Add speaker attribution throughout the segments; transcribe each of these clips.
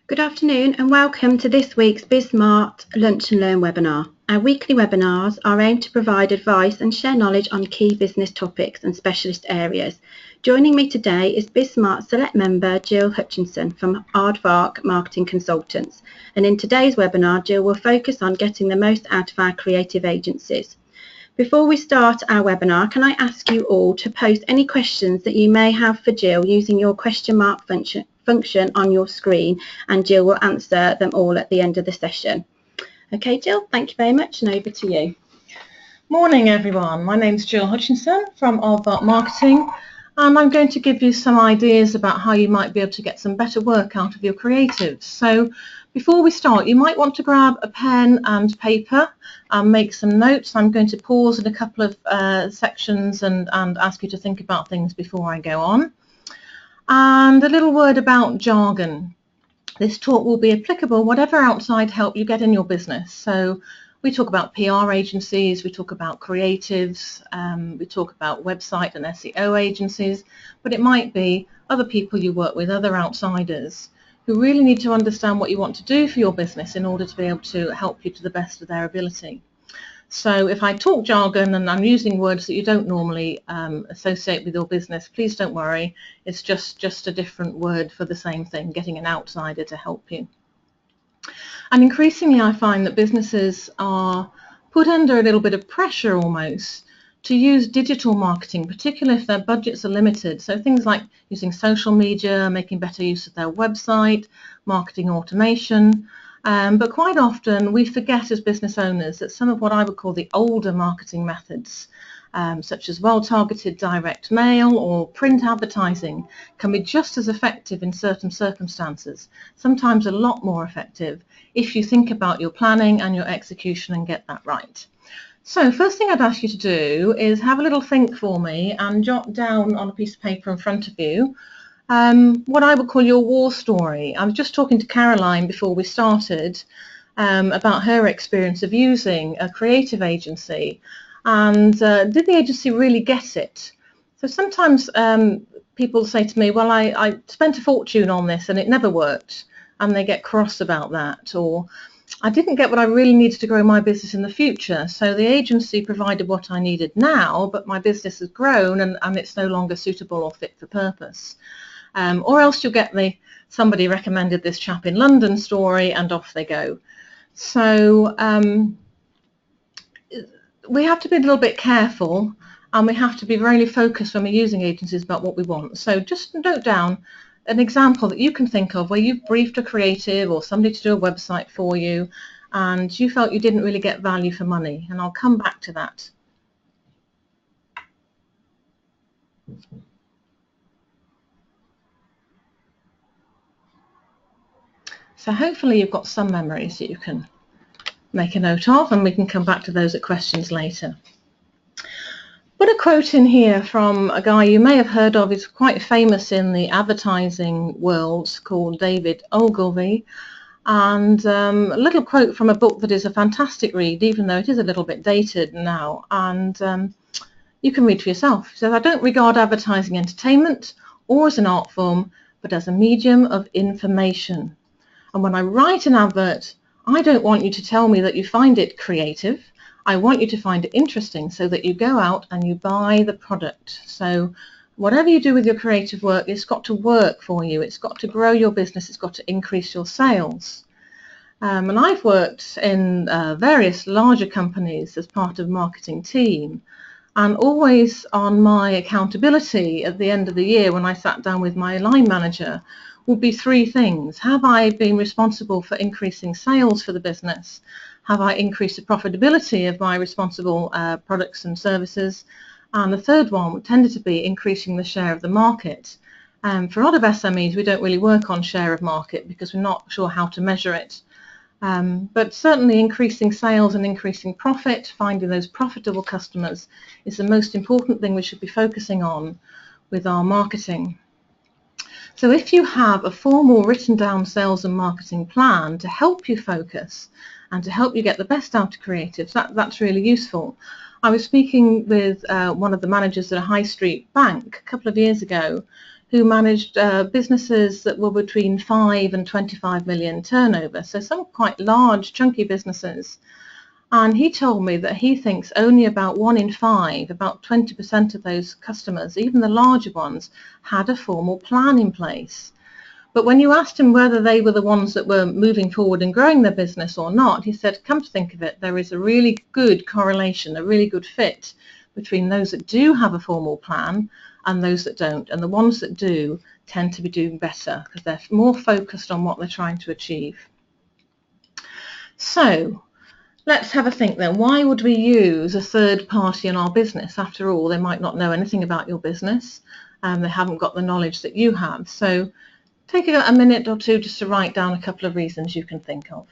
Speaker 1: Good afternoon and welcome to this week's BizSmart Lunch and Learn webinar. Our weekly webinars are aimed to provide advice and share knowledge on key business topics and specialist areas. Joining me today is BizSmart Select member Jill Hutchinson from Aardvark Marketing Consultants. And in today's webinar, Jill will focus on getting the most out of our creative agencies. Before we start our webinar, can I ask you all to post any questions that you may have for Jill using your question mark function on your screen, and Jill will answer them all at the end of the session. Okay, Jill, thank you very much, and over to you.
Speaker 2: Morning, everyone. My name's Jill Hutchinson from Aardvark Marketing, and I'm going to give you some ideas about how you might be able to get some better work out of your creatives. So before we start, you might want to grab a pen and paper and make some notes. I'm going to pause in a couple of sections and ask you to think about things before I go on. And a little word about jargon. This talk will be applicable whatever outside help you get in your business. So we talk about PR agencies, we talk about creatives, we talk about website and SEO agencies, but it might be other people you work with, other outsiders, who really need to understand what you want to do for your business in order to be able to help you to the best of their ability. So if I talk jargon and I'm using words that you don't normally associate with your business, please don't worry. It's just a different word for the same thing, getting an outsider to help you. And increasingly I find that businesses are put under a little bit of pressure almost to use digital marketing, particularly if their budgets are limited. So things like using social media, making better use of their website, marketing automation. But quite often we forget as business owners that some of what I would call the older marketing methods, such as well-targeted direct mail or print advertising, can be just as effective in certain circumstances, sometimes a lot more effective if you think about your planning and your execution and get that right. So first thing I'd ask you to do is have a little think for me and jot down on a piece of paper in front of you what I would call your war story. I was just talking to Caroline before we started about her experience of using a creative agency, and did the agency really get it? So sometimes people say to me, well, I spent a fortune on this and it never worked, and they get cross about that, or I didn't get what I really needed to grow my business in the future, so the agency provided what I needed now, but my business has grown and it's no longer suitable or fit for purpose. Or else you'll get the somebody recommended this chap in London story and off they go. So we have to be a little bit careful, and we have to be really focused when we're using agencies about what we want. So just note down an example that you can think of where you've briefed a creative or somebody to do a website for you and you felt you didn't really get value for money, and I'll come back to that. So hopefully you've got some memories that you can make a note of, and we can come back to those at questions later. Put a quote in here from a guy you may have heard of. He's quite famous in the advertising world, called David Ogilvy, and a little quote from a book that is a fantastic read, even though it is a little bit dated now, and you can read for yourself. He says, I don't regard advertising entertainment or as an art form, but as a medium of information. And when I write an advert, I don't want you to tell me that you find it creative. I want you to find it interesting so that you go out and you buy the product. So whatever you do with your creative work, it's got to work for you. It's got to grow your business. It's got to increase your sales. And I've worked in various larger companies as part of marketing team, and always on my accountability at the end of the year when I sat down with my line manager would be three things. Have I been responsible for increasing sales for the business? Have I increased the profitability of my responsible products and services? And the third one tended to be increasing the share of the market. For a lot of SMEs, we don't really work on share of market because we're not sure how to measure it. But certainly increasing sales and increasing profit, finding those profitable customers, is the most important thing we should be focusing on with our marketing. So if you have a formal written down sales and marketing plan to help you focus and to help you get the best out of creatives, that's really useful. I was speaking with one of the managers at a high street bank a couple of years ago who managed businesses that were between 5 and 25 million turnover, so some quite large, chunky businesses. And he told me that he thinks only about 1 in 5, about 20% of those customers, even the larger ones, had a formal plan in place. But when you asked him whether they were the ones that were moving forward and growing their business or not, he said, come to think of it, there is a really good correlation, a really good fit between those that do have a formal plan and those that don't. And the ones that do tend to be doing better because they're more focused on what they're trying to achieve. So let's have a think then. Why would we use a third party in our business? After all, they might not know anything about your business and they haven't got the knowledge that you have. So take a minute or two just to write down a couple of reasons you can think of.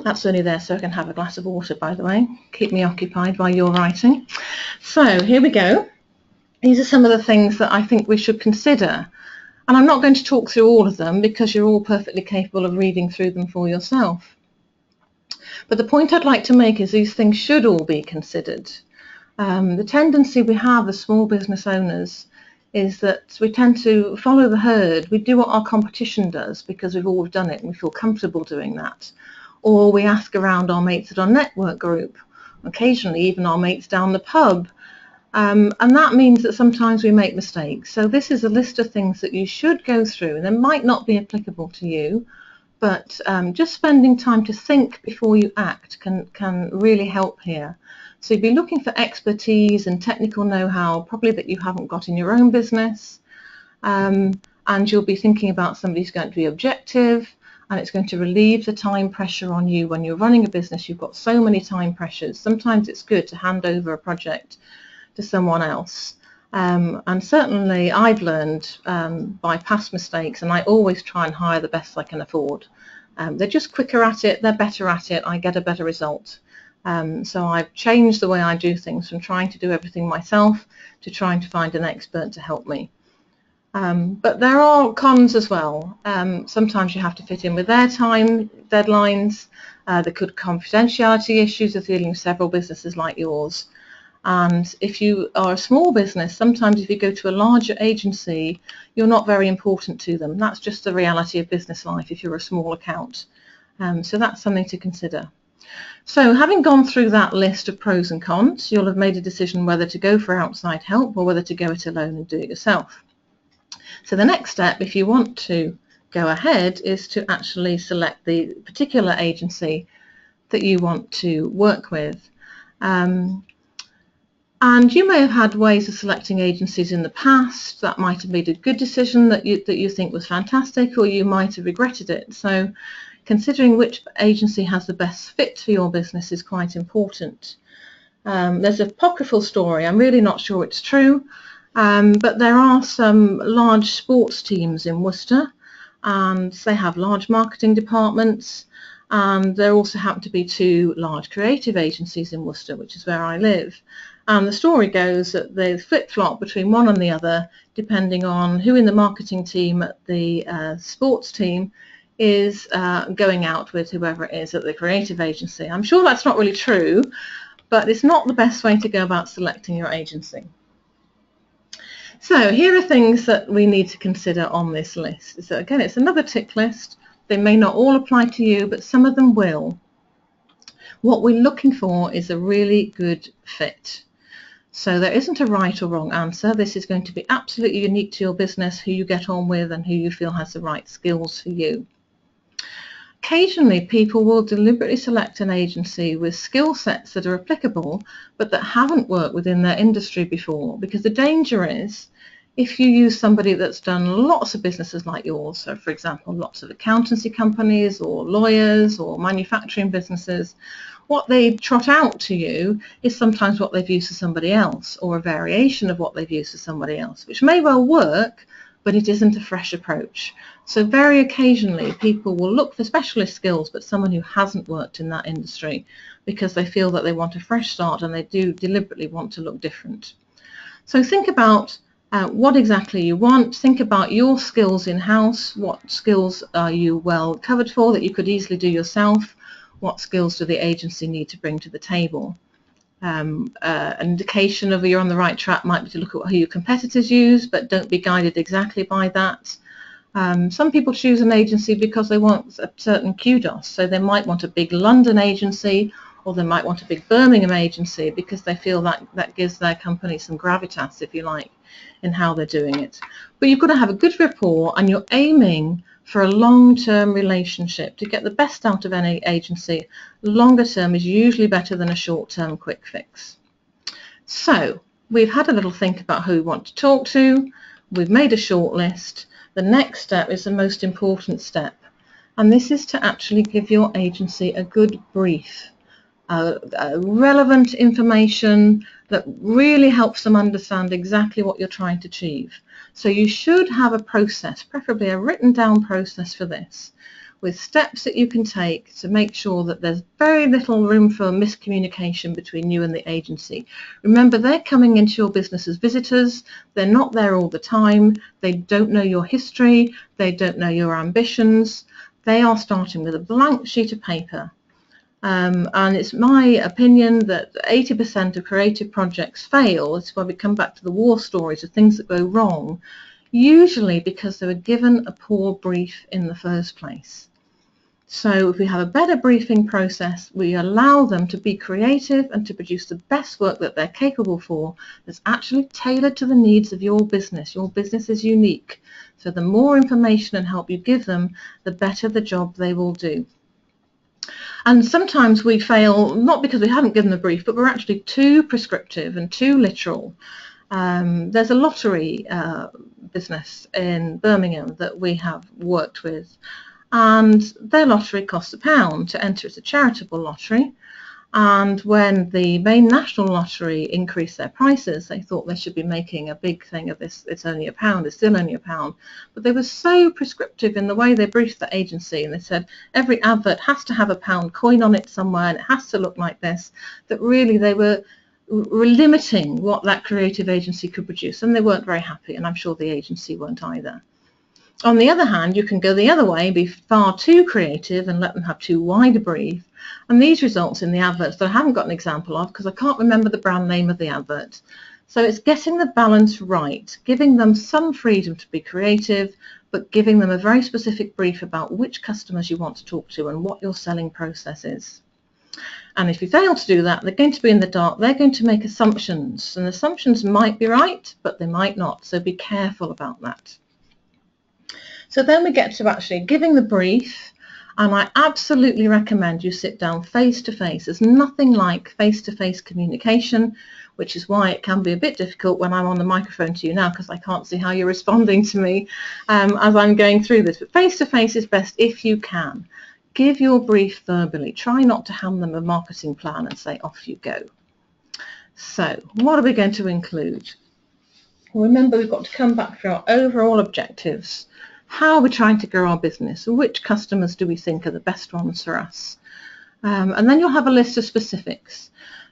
Speaker 2: That's only there so I can have a glass of water, by the way. Keep me occupied while you're writing. So here we go. These are some of the things that I think we should consider. And I'm not going to talk through all of them because you're all perfectly capable of reading through them for yourself. But the point I'd like to make is these things should all be considered. The tendency we have as small business owners is that we tend to follow the herd. We do what our competition does because we've always done it and we feel comfortable doing that. Or we ask around our mates at our network group, occasionally even our mates down the pub. And that means that sometimes we make mistakes. So this is a list of things that you should go through, and they might not be applicable to you, but just spending time to think before you act can really help here. So you'll be looking for expertise and technical know-how, probably that you haven't got in your own business, and you'll be thinking about somebody who's going to be objective, and it's going to relieve the time pressure on you. When you're running a business, you've got so many time pressures. Sometimes it's good to hand over a project to someone else. And certainly I've learned by past mistakes, and I always try and hire the best I can afford. They're just quicker at it, they're better at it, I get a better result. So I've changed the way I do things from trying to do everything myself to trying to find an expert to help me. But there are cons as well. Sometimes you have to fit in with their time deadlines. There could be confidentiality issues of dealing with several businesses like yours. And if you are a small business, sometimes if you go to a larger agency, you're not very important to them. That's just the reality of business life if you're a small account. So that's something to consider. So having gone through that list of pros and cons, you'll have made a decision whether to go for outside help or whether to go it alone and do it yourself. So the next step, if you want to go ahead, is to actually select the particular agency that you want to work with. And you may have had ways of selecting agencies in the past that might have made a good decision that you think was fantastic, or you might have regretted it. So considering which agency has the best fit for your business is quite important. There's an apocryphal story, I'm really not sure it's true, but there are some large sports teams in Worcester, and they have large marketing departments, and there also happen to be 2 large creative agencies in Worcester, which is where I live. And the story goes that they flip-flop between one and the other depending on who in the marketing team at the sports team is going out with whoever it is at the creative agency. I'm sure that's not really true, but it's not the best way to go about selecting your agency. So here are things that we need to consider on this list. So again, it's another tick list. They may not all apply to you, but some of them will. What we're looking for is a really good fit. So there isn't a right or wrong answer. This is going to be absolutely unique to your business, who you get on with and who you feel has the right skills for you. Occasionally, people will deliberately select an agency with skill sets that are applicable, but that haven't worked within their industry before, because the danger is if you use somebody that's done lots of businesses like yours, so for example, lots of accountancy companies or lawyers or manufacturing businesses, what they trot out to you is sometimes what they've used for somebody else, or a variation of what they've used for somebody else, which may well work, but it isn't a fresh approach. So very occasionally people will look for specialist skills, but someone who hasn't worked in that industry, because they feel that they want a fresh start and they do deliberately want to look different. So think about what exactly you want. Think about your skills in-house. What skills are you well covered for that you could easily do yourself? what skills do the agency need to bring to the table. An indication of you're on the right track might be to look at who your competitors use, but don't be guided exactly by that. Some people choose an agency because they want a certain kudos, so they might want a big London agency, or they might want a big Birmingham agency because they feel that gives their company some gravitas, if you like, in how they're doing it. But you've got to have a good rapport, and you're aiming for a long-term relationship. To get the best out of any agency, longer term is usually better than a short-term quick fix. So we've had a little think about who we want to talk to. We've made a short list. The next step is the most important step, and this is to actually give your agency a good brief, relevant information that really helps them understand exactly what you're trying to achieve. So you should have a process, preferably a written down process for this, with steps that you can take to make sure that there's very little room for miscommunication between you and the agency. Remember, they're coming into your business as visitors. They're not there all the time. They don't know your history. They don't know your ambitions. They are starting with a blank sheet of paper. And it's my opinion that 80% of creative projects fail. That's why we come back to the war stories of things that go wrong, usually because they were given a poor brief in the first place. So if we have a better briefing process, we allow them to be creative and to produce the best work that they're capable for, that's actually tailored to the needs of your business. Your business is unique. So the more information and help you give them, the better the job they will do. And sometimes we fail, not because we haven't given the brief, but we're actually too prescriptive and too literal. There's a lottery business in Birmingham that we have worked with, and their lottery costs £1 to enter. It's a charitable lottery, and when the main national lottery increased their prices, they thought they should be making a big thing of this. It's only £1, it's still only £1. But they were so prescriptive in the way they briefed the agency, and they said every advert has to have a £1 coin on it somewhere, and it has to look like this, that really they were limiting what that creative agency could produce, and they weren't very happy, and I'm sure the agency weren't either. On the other hand, you can go the other way, be far too creative and let them have too wide a brief, and these results in the adverts that I haven't got an example of because I can't remember the brand name of the advert. So it's getting the balance right, giving them some freedom to be creative, but giving them a very specific brief about which customers you want to talk to and what your selling process is. And if you fail to do that, they're going to be in the dark. They're going to make assumptions, and assumptions might be right, but they might not, so be careful about that. So then we get to actually giving the brief, and I absolutely recommend you sit down face-to-face. There's nothing like face-to-face communication, which is why it can be a bit difficult when I'm on the microphone to you now, because I can't see how you're responding to me as I'm going through this. But face-to-face is best if you can. Give your brief verbally. Try not to hand them a marketing plan and say, off you go. So what are we going to include? Well, remember, we've got to come back to our overall objectives. How are we trying to grow our business? Which customers do we think are the best ones for us? And then you'll have a list of specifics.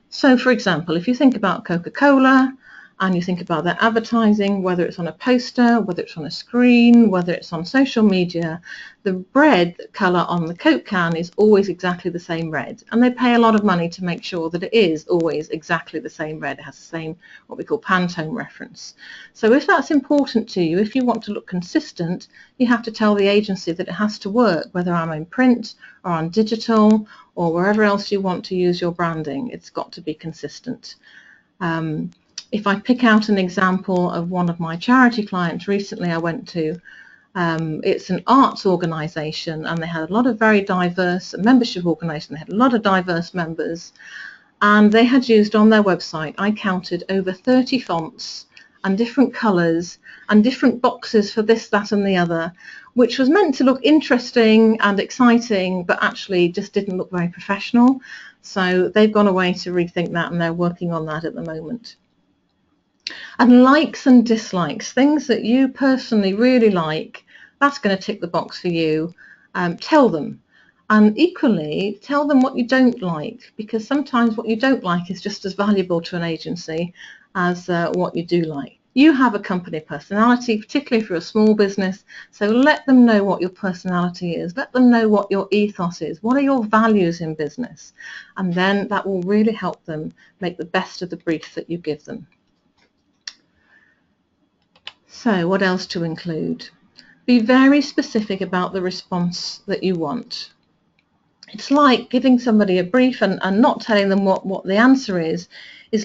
Speaker 2: So, for example, if you think about Coca-Cola and you think about their advertising, whether it's on a poster, whether it's on a screen, whether it's on social media, the red colour on the Coke can is always exactly the same red. And they pay a lot of money to make sure that it is always exactly the same red. It has the same, what we call Pantone reference. So if that's important to you, if you want to look consistent, you have to tell the agency that it has to work, whether I'm in print or on digital or wherever else you want to use your branding. It's got to be consistent. If I pick out an example of one of my charity clients recently I went to, it's an arts organisation, and they had a lot of very diverse, membership organisation, they had a lot of diverse members, and they had used on their website, I counted over 30 fonts and different colours and different boxes for this, that and the other, which was meant to look interesting and exciting, but actually just didn't look very professional. So they've gone away to rethink that, and they're working on that at the moment. And likes and dislikes, things that you personally really like, that's going to tick the box for you. Tell them. And equally, tell them what you don't like, because sometimes what you don't like is just as valuable to an agency as what you do like. You have a company personality, particularly if you're a small business, so let them know what your personality is. Let them know what your ethos is. What are your values in business? And then that will really help them make the best of the brief that you give them. So what else to include? Be very specific about the response that you want. It's like giving somebody a brief and not telling them what the answer is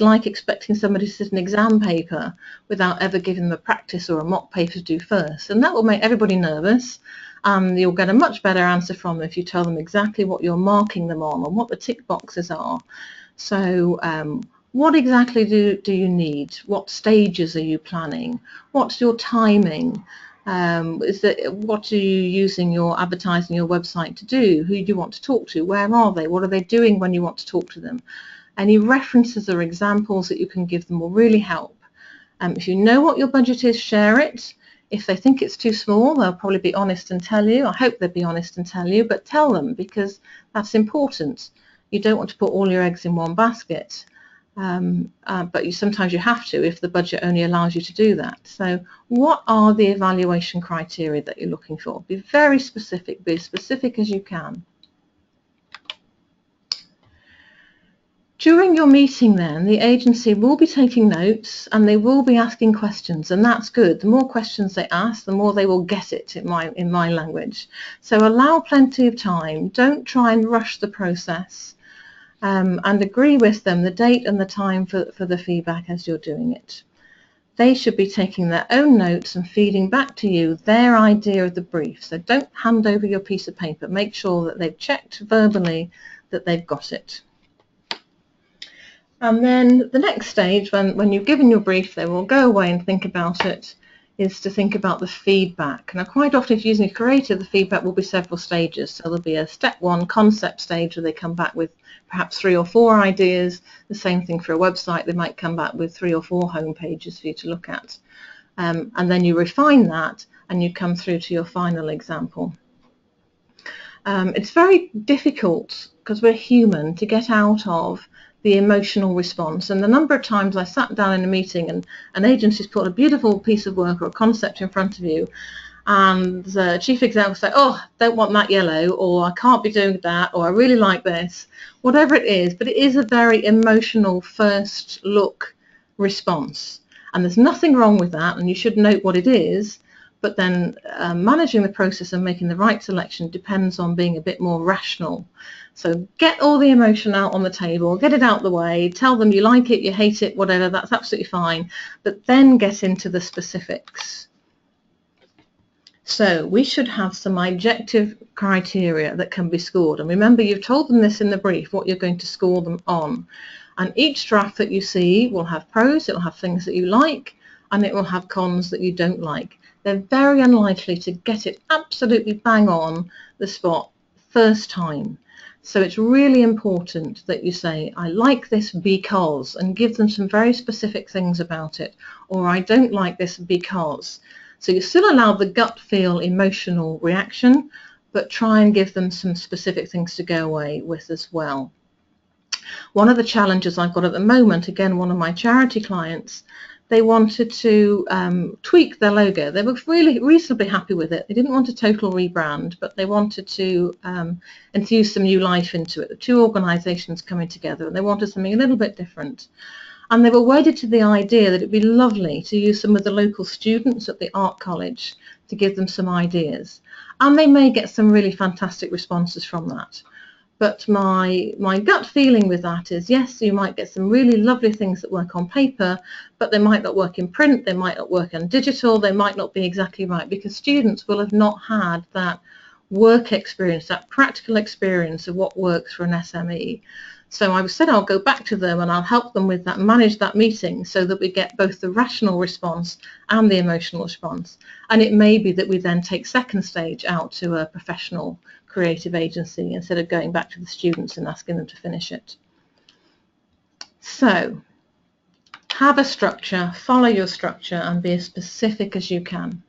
Speaker 2: like expecting somebody to sit an exam paper without ever giving them a practice or a mock paper to do first. And that will make everybody nervous, and you'll get a much better answer from them if you tell them exactly what you're marking them on and what the tick boxes are. So what exactly do you need? What stages are you planning? What's your timing? What are you using your advertising, your website to do? Who do you want to talk to? Where are they? What are they doing when you want to talk to them? Any references or examples that you can give them will really help. If you know what your budget is, share it. If they think it's too small, they'll probably be honest and tell you. I hope they'll be honest and tell you, but tell them, because that's important. You don't want to put all your eggs in one basket. But sometimes you have to if the budget only allows you to do that. So what are the evaluation criteria that you're looking for? Be very specific, be as specific as you can. During your meeting then, the agency will be taking notes and they will be asking questions, and that's good. The more questions they ask, the more they will get it in my language. So allow plenty of time. Don't try and rush the process. And agree with them the date and the time for the feedback as you're doing it. They should be taking their own notes and feeding back to you their idea of the brief. So don't hand over your piece of paper. Make sure that they've checked verbally that they've got it. And then the next stage, when you've given your brief, they will go away and think about it, is to think about the feedback. Now, quite often if you're using a creative, the feedback will be several stages. So there'll be a step one concept stage where they come back with perhaps 3 or 4 ideas. The same thing for a website. They might come back with 3 or 4 home pages for you to look at. And then you refine that and you come through to your final example. It's very difficult, because we're human, to get out of the emotional response. And the number of times I sat down in a meeting and an agency's put a beautiful piece of work or a concept in front of you, and the chief exec will say, oh, don't want that yellow, or I can't be doing that, or I really like this, whatever it is. But it is a very emotional first look response, and there's nothing wrong with that, and you should note what it is. But then managing the process and making the right selection depends on being a bit more rational. So get all the emotion out on the table, get it out the way, tell them you like it, you hate it, whatever, that's absolutely fine, but then get into the specifics. So we should have some objective criteria that can be scored. And remember, you've told them this in the brief, what you're going to score them on. And each draft that you see will have pros, it will have things that you like, and it will have cons that you don't like. They're very unlikely to get it absolutely bang on the spot first time. So it's really important that you say, I like this because, and give them some very specific things about it, or I don't like this because. So you still allow the gut feel emotional reaction, but try and give them some specific things to go away with as well. One of the challenges I've got at the moment, again, one of my charity clients, they wanted to tweak their logo. They were really reasonably happy with it. They didn't want a total rebrand, but they wanted to infuse some new life into it. The two organisations coming together, and they wanted something a little bit different. And they were wedded to the idea that it'd be lovely to use some of the local students at the art college to give them some ideas. And they may get some really fantastic responses from that. But my gut feeling with that is, yes, you might get some really lovely things that work on paper, but they might not work in print, they might not work on digital, they might not be exactly right, because students will have not had that work experience, that practical experience of what works for an SME. So I said I'll go back to them and I'll help them with that, manage that meeting so that we get both the rational response and the emotional response. And it may be that we then take second stage out to a professional creative agency instead of going back to the students and asking them to finish it. So have a structure, follow your structure, and be as specific as you can.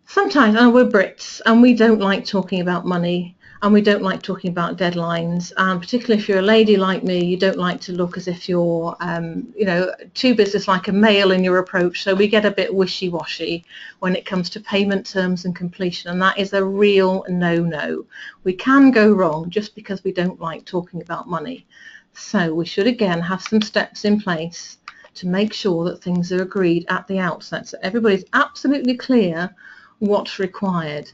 Speaker 2: Sometimes, we're Brits and we don't like talking about money, and we don't like talking about deadlines, and particularly if you're a lady like me, you don't like to look as if you're too business-like a male in your approach, so we get a bit wishy-washy when it comes to payment terms and completion, and that is a real no-no. We can go wrong just because we don't like talking about money. So we should again have some steps in place to make sure that things are agreed at the outset, so everybody's absolutely clear what's required.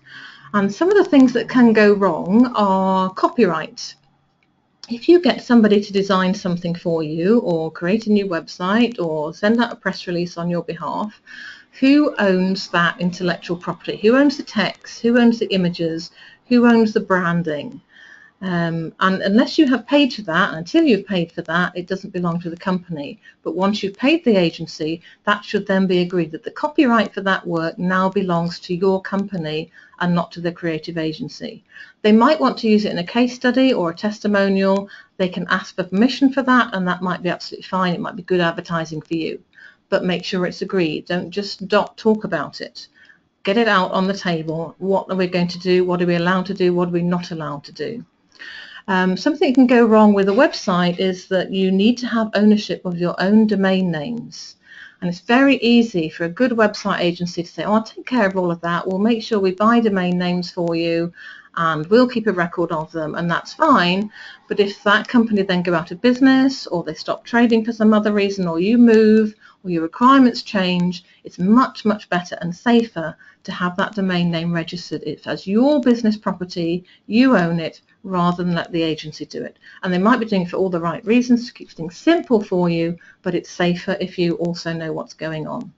Speaker 2: And some of the things that can go wrong are copyright. If you get somebody to design something for you or create a new website or send out a press release on your behalf, who owns that intellectual property? Who owns the text? Who owns the images? Who owns the branding? And unless you have paid for that, until you've paid for that, it doesn't belong to the company. But once you've paid the agency, that should then be agreed that the copyright for that work now belongs to your company and not to the creative agency. They might want to use it in a case study or a testimonial. They can ask for permission for that, and that might be absolutely fine. It might be good advertising for you. But make sure it's agreed. Don't just talk about it. Get it out on the table. What are we going to do? What are we allowed to do? What are we not allowed to do? Something that can go wrong with a website is that you need to have ownership of your own domain names. And it's very easy for a good website agency to say, oh, I'll take care of all of that. We'll make sure we buy domain names for you and we'll keep a record of them, and that's fine. But if that company then go out of business, or they stop trading for some other reason, or you move, or your requirements change, it's much, much better and safer to have that domain name registered. It's as your business property, you own it, rather than let the agency do it. And they might be doing it for all the right reasons, to keep things simple for you, but it's safer if you also know what's going on.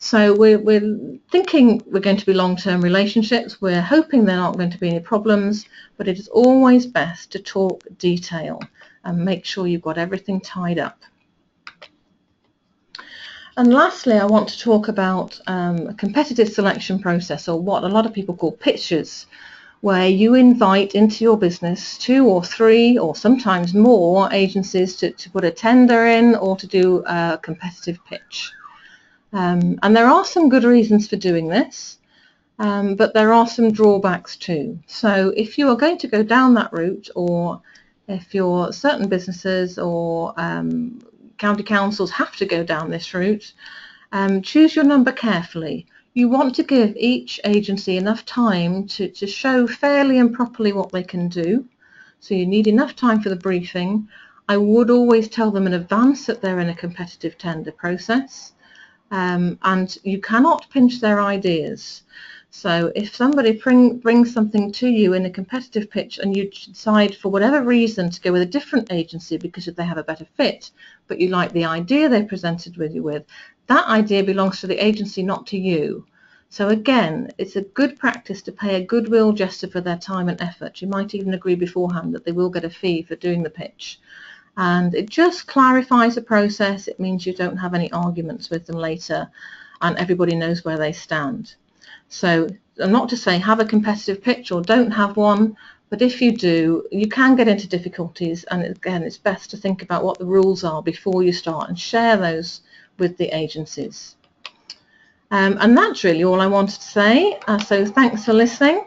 Speaker 2: So we're thinking we're going to be long-term relationships. We're hoping there aren't going to be any problems, but it is always best to talk detail and make sure you've got everything tied up. And lastly, I want to talk about a competitive selection process, or what a lot of people call pitches, where you invite into your business 2 or 3 or sometimes more agencies to put a tender in or to do a competitive pitch. And there are some good reasons for doing this, but there are some drawbacks too. So if you are going to go down that route, or if your certain businesses or county councils have to go down this route, choose your number carefully. You want to give each agency enough time to show fairly and properly what they can do. So you need enough time for the briefing. I would always tell them in advance that they're in a competitive tender process. And you cannot pinch their ideas. So if somebody brings something to you in a competitive pitch and you decide for whatever reason to go with a different agency because they have a better fit, but you like the idea they presented with you with, that idea belongs to the agency, not to you. So again, it's a good practice to pay a goodwill gesture for their time and effort. You might even agree beforehand that they will get a fee for doing the pitch. And it just clarifies the process. It means you don't have any arguments with them later, and everybody knows where they stand. So I'm not to say have a competitive pitch or don't have one, but if you do, you can get into difficulties, and again, it's best to think about what the rules are before you start and share those with the agencies. And that's really all I wanted to say. So thanks for listening.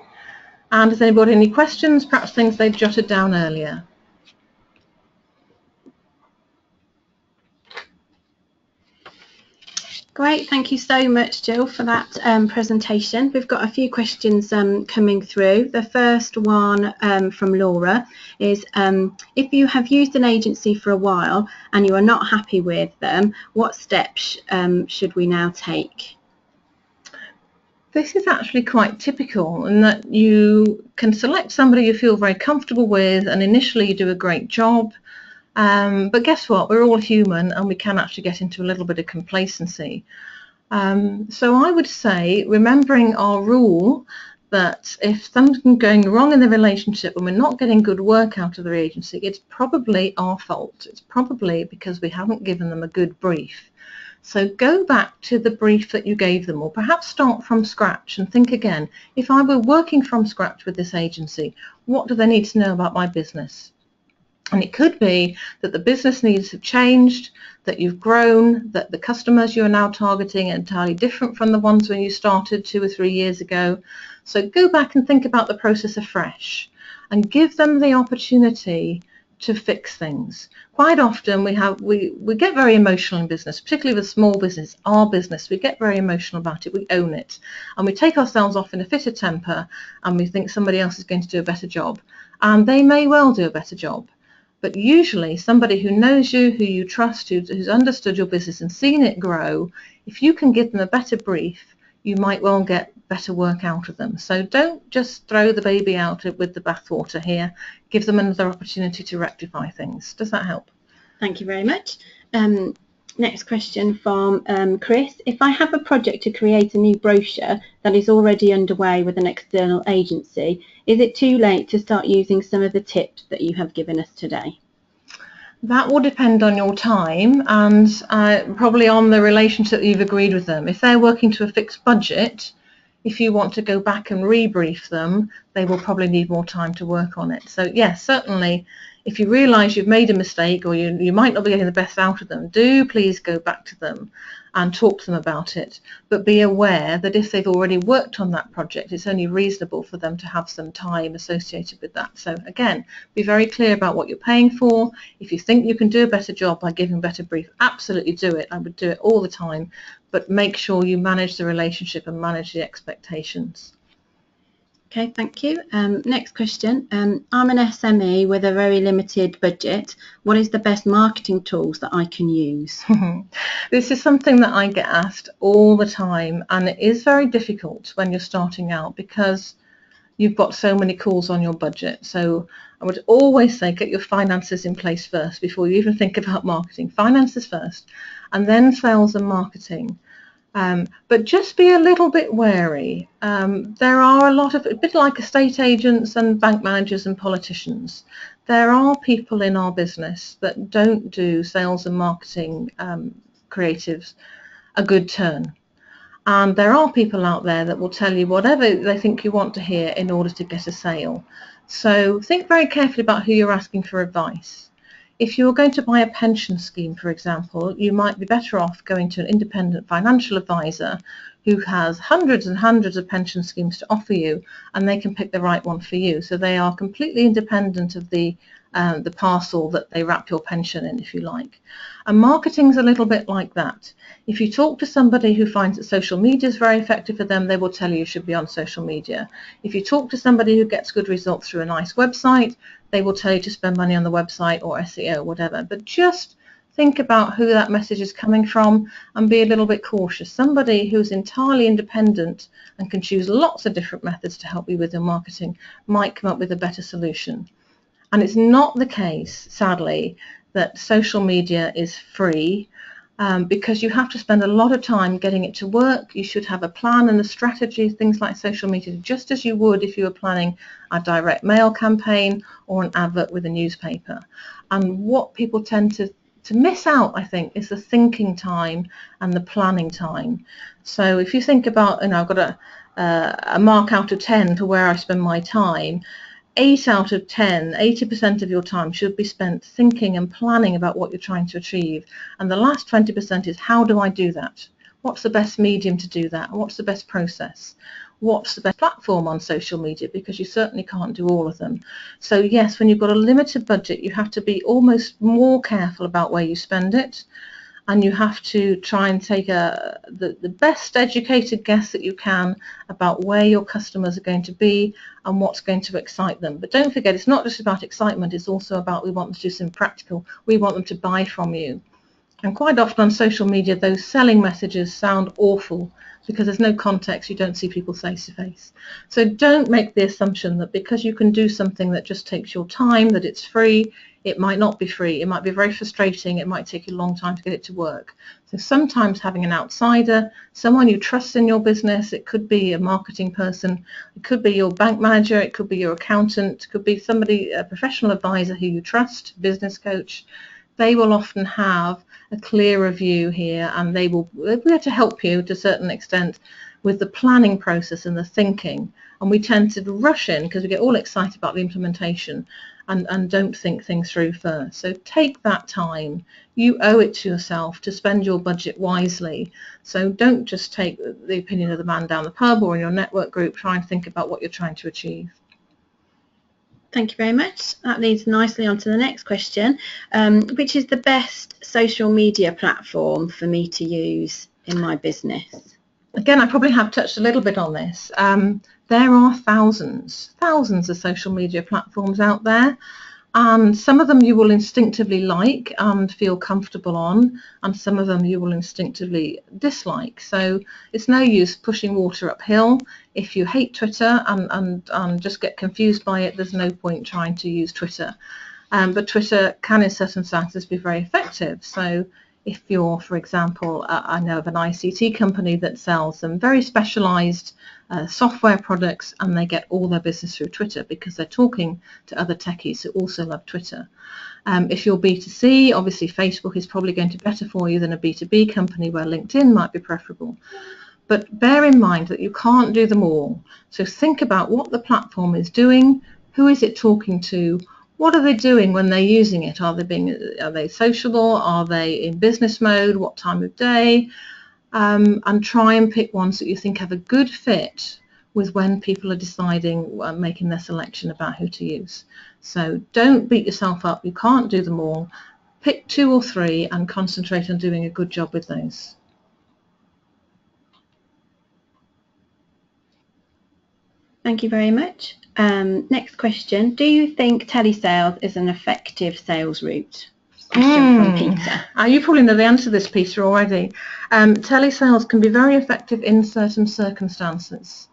Speaker 2: And has anybody any questions, perhaps things they jotted down earlier?
Speaker 1: Great, thank you so much, Jill, for that presentation. We've got a few questions coming through. The first one from Laura is, if you have used an agency for a while and you are not happy with them, what steps should we now take?
Speaker 2: This is actually quite typical in that you can select somebody you feel very comfortable with, and initially you do a great job. But guess what? We're all human, and we can actually get into a little bit of complacency. So I would say, remembering our rule that if something's going wrong in the relationship and we're not getting good work out of the agency, it's probably our fault. It's probably because we haven't given them a good brief. So go back to the brief that you gave them, or perhaps start from scratch and think again, if I were working from scratch with this agency, what do they need to know about my business? And it could be that the business needs have changed, that you've grown, that the customers you are now targeting are entirely different from the ones when you started 2 or 3 years ago. So go back and think about the process afresh and give them the opportunity to fix things. Quite often we get very emotional in business, particularly with small business, our business. We get very emotional about it, we own it, and we take ourselves off in a fit of temper, and we think somebody else is going to do a better job, and they may well do a better job. But usually somebody who knows you, who you trust, who's understood your business and seen it grow, if you can give them a better brief, you might well get better work out of them. So don't just throw the baby out with the bathwater here. Give them another opportunity to rectify things. Does that help?
Speaker 1: Thank you very much. Next question from Chris. If I have a project to create a new brochure that is already underway with an external agency, is it too late to start using some of the tips that you have given us today?
Speaker 2: That will depend on your time and probably on the relationship that you've agreed with them. If they're working to a fixed budget, if you want to go back and rebrief them, they will probably need more time to work on it. So yes, certainly, if you realise you've made a mistake or you might not be getting the best out of them, do please go back to them and talk to them about it. But be aware that if they've already worked on that project, it's only reasonable for them to have some time associated with that. So again, be very clear about what you're paying for. If you think you can do a better job by giving a better brief, absolutely do it. I would do it all the time. But make sure you manage the relationship and manage the expectations.
Speaker 1: Okay, thank you. Next question. I'm an SME with a very limited budget. What is the best marketing tools that I can use?
Speaker 2: This is something that I get asked all the time, and it is very difficult when you're starting out because you've got so many calls on your budget. So I would always say get your finances in place first before you even think about marketing. Finances first, and then sales and marketing. But just be a little bit wary. There are a bit like estate agents and bank managers and politicians. There are people in our business that don't do sales and marketing creatives a good turn. And there are people out there that will tell you whatever they think you want to hear in order to get a sale. So think very carefully about who you're asking for advice. If you're going to buy a pension scheme, for example, you might be better off going to an independent financial advisor who has hundreds and hundreds of pension schemes to offer you, and they can pick the right one for you. So they are completely independent of the parcel that they wrap your pension in, if you like. And marketing's a little bit like that. If you talk to somebody who finds that social media is very effective for them, they will tell you should be on social media. If you talk to somebody who gets good results through a nice website, they will tell you to spend money on the website or SEO, whatever. But just think about who that message is coming from and be a little bit cautious. Somebody who's entirely independent and can choose lots of different methods to help you with your marketing might come up with a better solution. And it's not the case, sadly, that social media is free because you have to spend a lot of time getting it to work. You should have a plan and a strategy, things like social media, just as you would if you were planning a direct mail campaign or an advert with a newspaper. And what people tend to miss out, I think, is the thinking time and the planning time. So if you think about, I've got a mark out of 10 for where I spend my time, 8 out of 10, 80% of your time should be spent thinking and planning about what you're trying to achieve. And the last 20% is, how do I do that? What's the best medium to do that? What's the best process? What's the best platform on social media? Because you certainly can't do all of them. So yes, when you've got a limited budget, you have to be almost more careful about where you spend it. And you have to try and take the best educated guess that you can about where your customers are going to be and what's going to excite them. But don't forget, it's not just about excitement, it's also about we want them to do something practical. We want them to buy from you. And quite often on social media, those selling messages sound awful because there's no context, you don't see people face to face. So don't make the assumption that because you can do something that just takes your time, that it's free. It might not be free. It might be very frustrating. It might take you a long time to get it to work. So sometimes having an outsider, someone you trust in your business, it could be a marketing person, it could be your bank manager, it could be your accountant, it could be somebody, a professional advisor who you trust, business coach. They will often have a clearer view here, and they'll be able to help you to a certain extent with the planning process and the thinking. And we tend to rush in because we get all excited about the implementation and don't think things through first. So take that time. You owe it to yourself to spend your budget wisely. So don't just take the opinion of the man down the pub or in your network group. Try and think about what you're trying to achieve.
Speaker 1: Thank you very much. That leads nicely on to the next question, which is the best social media platform for me to use in my business?
Speaker 2: Again, I probably have touched a little bit on this. There are thousands of social media platforms out there, and some of them you will instinctively like and feel comfortable on, and some of them you will instinctively dislike. So it's no use pushing water uphill. If you hate Twitter and just get confused by it, there's no point trying to use Twitter. But Twitter can in certain circumstances be very effective. So if you're, for example, I know of an ICT company that sells some very specialized software products, and they get all their business through Twitter because they're talking to other techies who also love Twitter. If you're B2C, obviously Facebook is probably going to be better for you than a B2B company where LinkedIn might be preferable. But bear in mind that you can't do them all. So think about what the platform is doing, who is it talking to, what are they doing when they're using it? Are they sociable? Are they in business mode? What time of day? And try and pick ones that you think have a good fit with when people are deciding, making their selection about who to use. So don't beat yourself up. You can't do them all. Pick 2 or 3 and concentrate on doing a good job with those.
Speaker 1: Thank you very much. Next question. Do you think telesales is an effective sales route? Question from Peter.
Speaker 2: You probably know the answer to this, Peter, already. Telesales can be very effective in certain circumstances.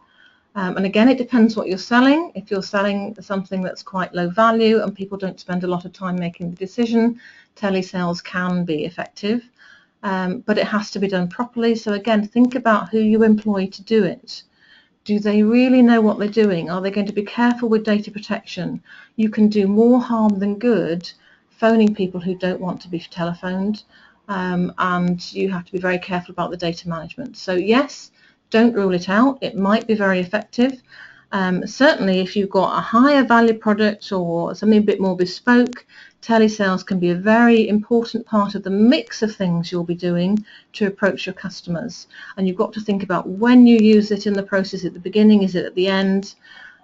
Speaker 2: And again, it depends what you're selling. If you're selling something that's quite low value and people don't spend a lot of time making the decision, telesales can be effective. But it has to be done properly. So again, think about who you employ to do it. Do they really know what they're doing? Are they going to be careful with data protection? You can do more harm than good phoning people who don't want to be telephoned, and you have to be very careful about the data management. So yes, don't rule it out. It might be very effective. Certainly if you've got a higher value product or something a bit more bespoke, telesales can be a very important part of the mix of things you'll be doing to approach your customers. And you've got to think about when you use it in the process. At the beginning, is it at the end,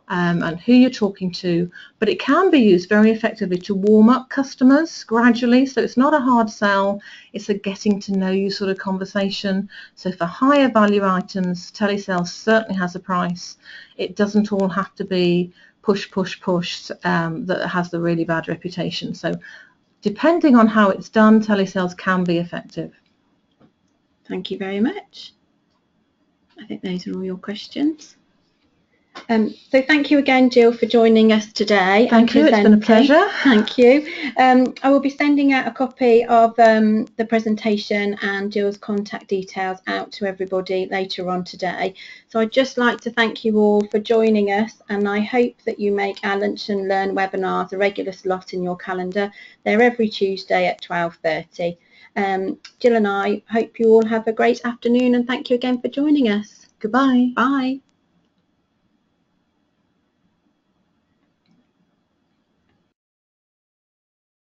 Speaker 2: and who you're talking to. But it can be used very effectively to warm up customers gradually. So it's not a hard sell, it's a getting to know you sort of conversation. So for higher value items, telesales certainly has a price. It doesn't all have to be push that has the really bad reputation. So depending on how it's done, telesales can be effective.
Speaker 1: Thank you very much. I think those are all your questions. So thank you again, Jill, for joining us today.
Speaker 2: Thank you, it's been a pleasure.
Speaker 1: Thank you. I will be sending out a copy of the presentation and Jill's contact details out to everybody later on today. So I'd just like to thank you all for joining us, and I hope that you make our Lunch and Learn webinars a regular slot in your calendar. They're every Tuesday at 12:30. Jill and I hope you all have a great afternoon, and thank you again for joining us.
Speaker 2: Goodbye.
Speaker 1: Bye.